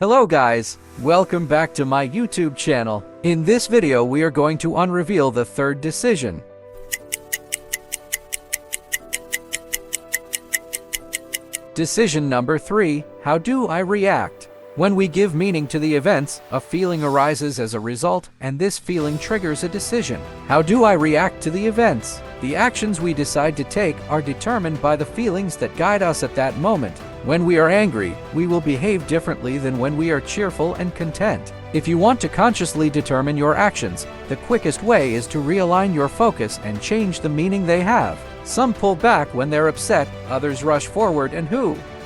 Hello guys, welcome back to my YouTube channel. In this video we are going to unreveal the third decision. Decision number 3, how do I react? When we give meaning to the events, a feeling arises as a result, and this feeling triggers a decision. How do I react to the events? The actions we decide to take are determined by the feelings that guide us at that moment. When we are angry, we will behave differently than when we are cheerful and content. If you want to consciously determine your actions, the quickest way is to realign your focus and change the meaning they have. Some pull back when they're upset, others rush forward and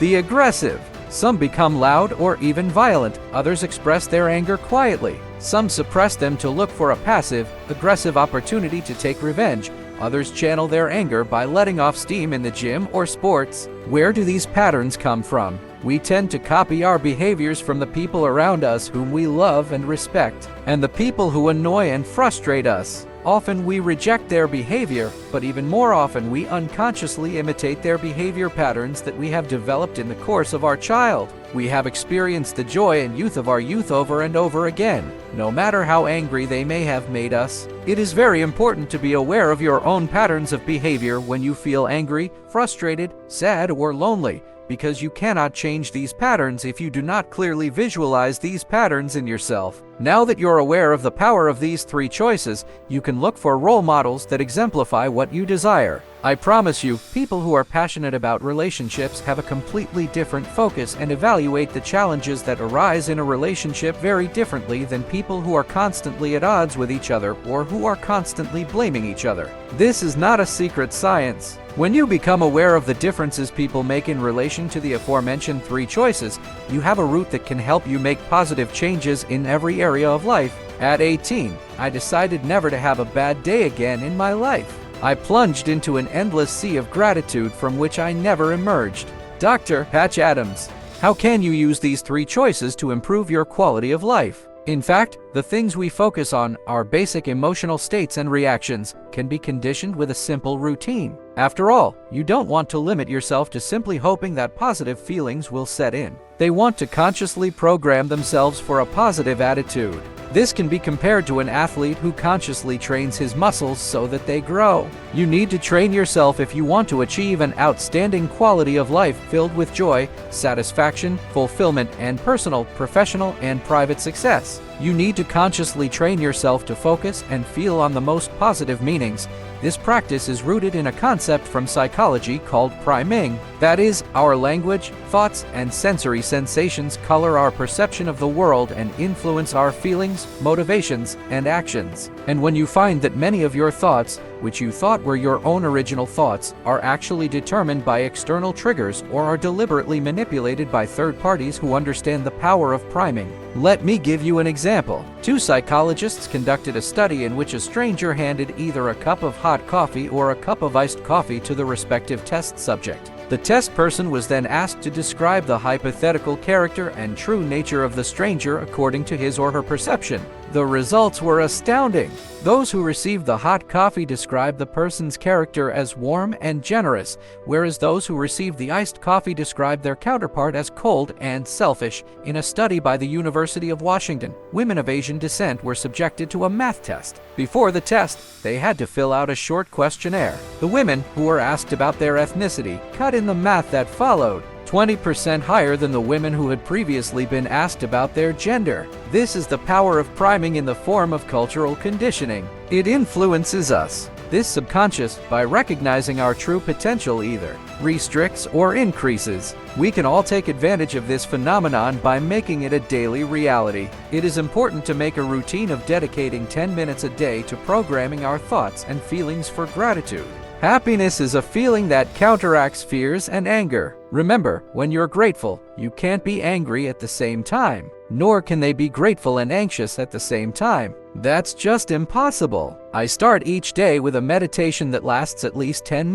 the aggressive. Some become loud or even violent, others express their anger quietly. Some suppress them to look for a passive, aggressive opportunity to take revenge. Others channel their anger by letting off steam in the gym or sports. Where do these patterns come from? We tend to copy our behaviors from the people around us whom we love and respect, and the people who annoy and frustrate us. Often we reject their behavior, but even more often we unconsciously imitate their behavior patterns that we have developed in the course of our childhood. We have experienced the joy and youth of our youth over and over again, no matter how angry they may have made us. It is very important to be aware of your own patterns of behavior when you feel angry, frustrated, sad, or lonely, because you cannot change these patterns if you do not clearly visualize these patterns in yourself. Now that you're aware of the power of these 3 choices, you can look for role models that exemplify what you desire. I promise you, people who are passionate about relationships have a completely different focus and evaluate the challenges that arise in a relationship very differently than people who are constantly at odds with each other or who are constantly blaming each other. This is not a secret science. When you become aware of the differences people make in relation to the aforementioned 3 choices, you have a route that can help you make positive changes in every area of life. At 18, I decided never to have a bad day again in my life. I plunged into an endless sea of gratitude from which I never emerged. Dr. Patch Adams. How can you use these 3 choices to improve your quality of life? In fact, the things we focus on, our basic emotional states and reactions, can be conditioned with a simple routine. After all, you don't want to limit yourself to simply hoping that positive feelings will set in. They want to consciously program themselves for a positive attitude. This can be compared to an athlete who consciously trains his muscles so that they grow. You need to train yourself if you want to achieve an outstanding quality of life filled with joy, satisfaction, fulfillment, and personal, professional, and private success. You need to consciously train yourself to focus and feel on the most positive meanings. This practice is rooted in a concept from psychology called priming. That is, our language, thoughts, and sensory sensations color our perception of the world and influence our feelings, motivations, and actions. And when you find that many of your thoughts, which you thought were your own original thoughts, are actually determined by external triggers or are deliberately manipulated by third parties who understand the power of priming. Let me give you an example. 2 psychologists conducted a study in which a stranger handed either a cup of hot coffee or a cup of iced coffee to the respective test subject. The test person was then asked to describe the hypothetical character and true nature of the stranger according to his or her perception. The results were astounding. Those who received the hot coffee described the person's character as warm and generous, whereas those who received the iced coffee described their counterpart as cold and selfish. In a study by the University of Washington, women of Asian descent were subjected to a math test. Before the test, they had to fill out a short questionnaire. The women, who were asked about their ethnicity, cut in the math that followed 20% higher than the women who had previously been asked about their gender. This is the power of priming in the form of cultural conditioning. It influences us. This subconscious, by recognizing our true potential, either restricts or increases. We can all take advantage of this phenomenon by making it a daily reality. It is important to make a routine of dedicating 10 minutes a day to programming our thoughts and feelings for gratitude. Happiness is a feeling that counteracts fears and anger. Remember, when you're grateful, you can't be angry at the same time, nor can they be grateful and anxious at the same time. That's just impossible. I start each day with a meditation that lasts at least 10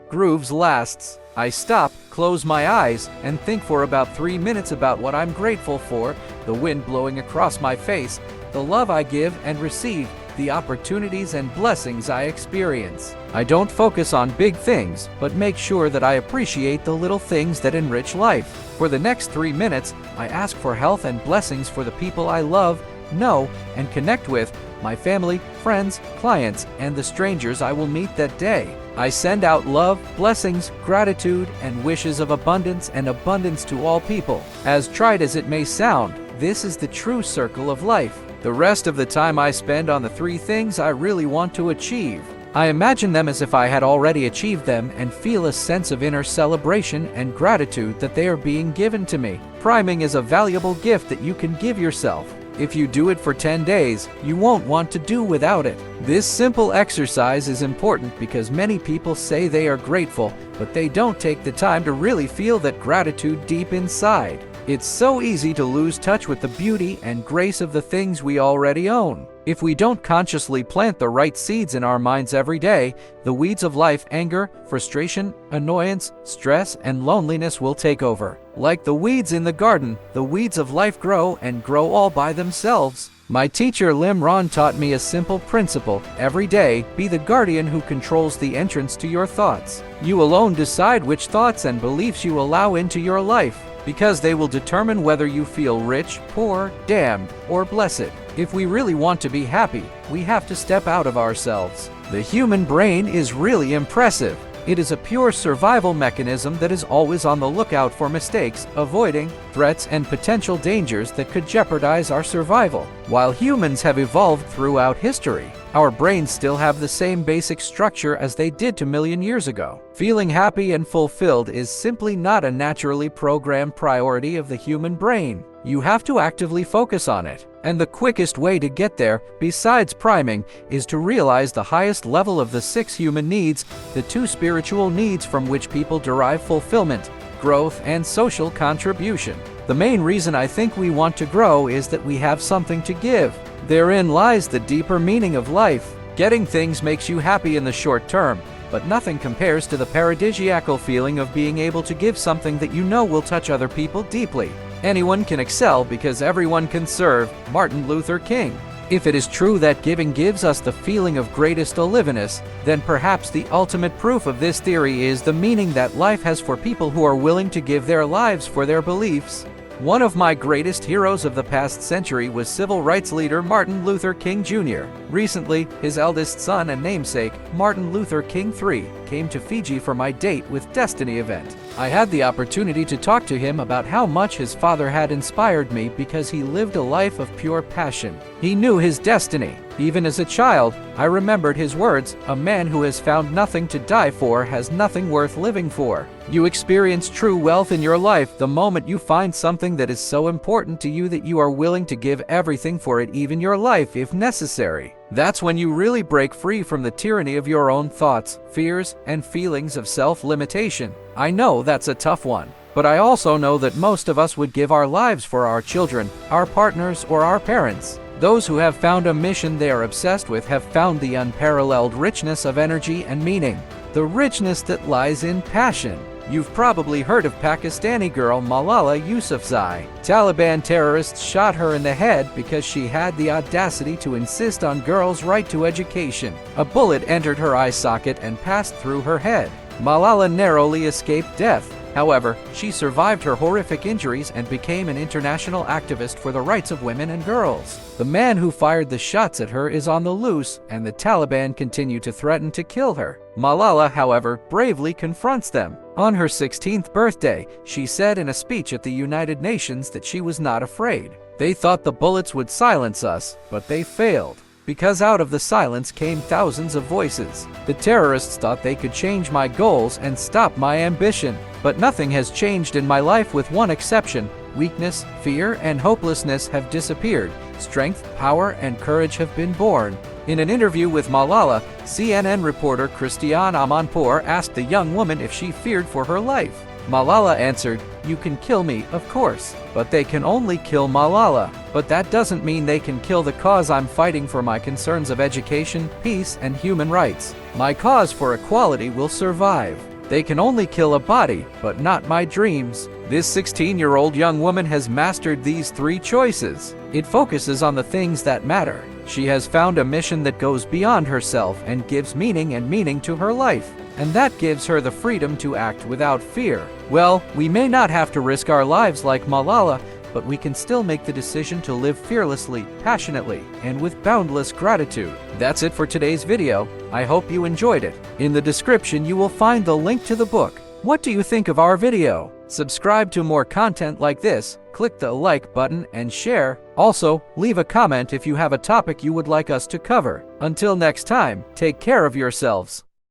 grooves lasts. I stop, close my eyes, and think for about 3 minutes about what I'm grateful for: the wind blowing across my face, the love I give and receive, the opportunities and blessings I experience. I don't focus on big things, but make sure that I appreciate the little things that enrich life. For the next 3 minutes, I ask for health and blessings for the people I love, know, and connect with, my family, friends, clients, and the strangers I will meet that day. I send out love, blessings, gratitude, and wishes of abundance to all people. As trite as it may sound, this is the true circle of life. The rest of the time I spend on the 3 things I really want to achieve. I imagine them as if I had already achieved them and feel a sense of inner celebration and gratitude that they are being given to me. Priming is a valuable gift that you can give yourself. If you do it for 10 days, you won't want to do without it. This simple exercise is important because many people say they are grateful, but they don't take the time to really feel that gratitude deep inside. It's so easy to lose touch with the beauty and grace of the things we already own. If we don't consciously plant the right seeds in our minds every day, the weeds of life, anger, frustration, annoyance, stress, and loneliness will take over. Like the weeds in the garden, the weeds of life grow and grow all by themselves. My teacher Lim Ron taught me a simple principle. Every day, be the guardian who controls the entrance to your thoughts. You alone decide which thoughts and beliefs you allow into your life, because they will determine whether you feel rich, poor, damned, or blessed. If we really want to be happy, we have to step out of ourselves. The human brain is really impressive. It is a pure survival mechanism that is always on the lookout for mistakes, avoiding threats and potential dangers that could jeopardize our survival. While humans have evolved throughout history, our brains still have the same basic structure as they did 2 million years ago. Feeling happy and fulfilled is simply not a naturally programmed priority of the human brain. You have to actively focus on it. And the quickest way to get there, besides priming, is to realize the highest level of the 6 human needs, the 2 spiritual needs from which people derive fulfillment, growth, and social contribution. The main reason I think we want to grow is that we have something to give. Therein lies the deeper meaning of life. Getting things makes you happy in the short term, but nothing compares to the paradisiacal feeling of being able to give something that you know will touch other people deeply. Anyone can excel because everyone can serve. Martin Luther King. If it is true that giving gives us the feeling of greatest aliveness, then perhaps the ultimate proof of this theory is the meaning that life has for people who are willing to give their lives for their beliefs. One of my greatest heroes of the past century was civil rights leader Martin Luther King Jr. Recently, his eldest son and namesake, Martin Luther King III, came to Fiji for my Date with Destiny event. I had the opportunity to talk to him about how much his father had inspired me because he lived a life of pure passion. He knew his destiny. Even as a child, I remembered his words, "A man who has found nothing to die for has nothing worth living for." You experience true wealth in your life the moment you find something that is so important to you that you are willing to give everything for it, even your life if necessary. That's when you really break free from the tyranny of your own thoughts, fears, and feelings of self-limitation. I know that's a tough one, but I also know that most of us would give our lives for our children, our partners, or our parents. Those who have found a mission they are obsessed with have found the unparalleled richness of energy and meaning, the richness that lies in passion. You've probably heard of Pakistani girl Malala Yousafzai. Taliban terrorists shot her in the head because she had the audacity to insist on girls' right to education. A bullet entered her eye socket and passed through her head. Malala narrowly escaped death. However, she survived her horrific injuries and became an international activist for the rights of women and girls. The man who fired the shots at her is on the loose, and the Taliban continue to threaten to kill her. Malala, however, bravely confronts them. On her 16th birthday, she said in a speech at the United Nations that she was not afraid. They thought the bullets would silence us, but they failed. Because out of the silence came thousands of voices. The terrorists thought they could change my goals and stop my ambition. But nothing has changed in my life with one exception. Weakness, fear, and hopelessness have disappeared. Strength, power, and courage have been born. In an interview with Malala, CNN reporter Christiane Amanpour asked the young woman if she feared for her life. Malala answered, "You can kill me, of course, but they can only kill Malala. But that doesn't mean they can kill the cause I'm fighting for, my concerns of education, peace, and human rights. My cause for equality will survive. They can only kill a body, but not my dreams." This 16-year-old young woman has mastered these 3 choices. It focuses on the things that matter. She has found a mission that goes beyond herself and gives meaning to her life. And that gives her the freedom to act without fear. Well, we may not have to risk our lives like Malala, but we can still make the decision to live fearlessly, passionately, and with boundless gratitude. That's it for today's video. I hope you enjoyed it. In the description, you will find the link to the book. What do you think of our video? Subscribe to more content like this, click the like button and share. Also, leave a comment if you have a topic you would like us to cover. Until next time, take care of yourselves.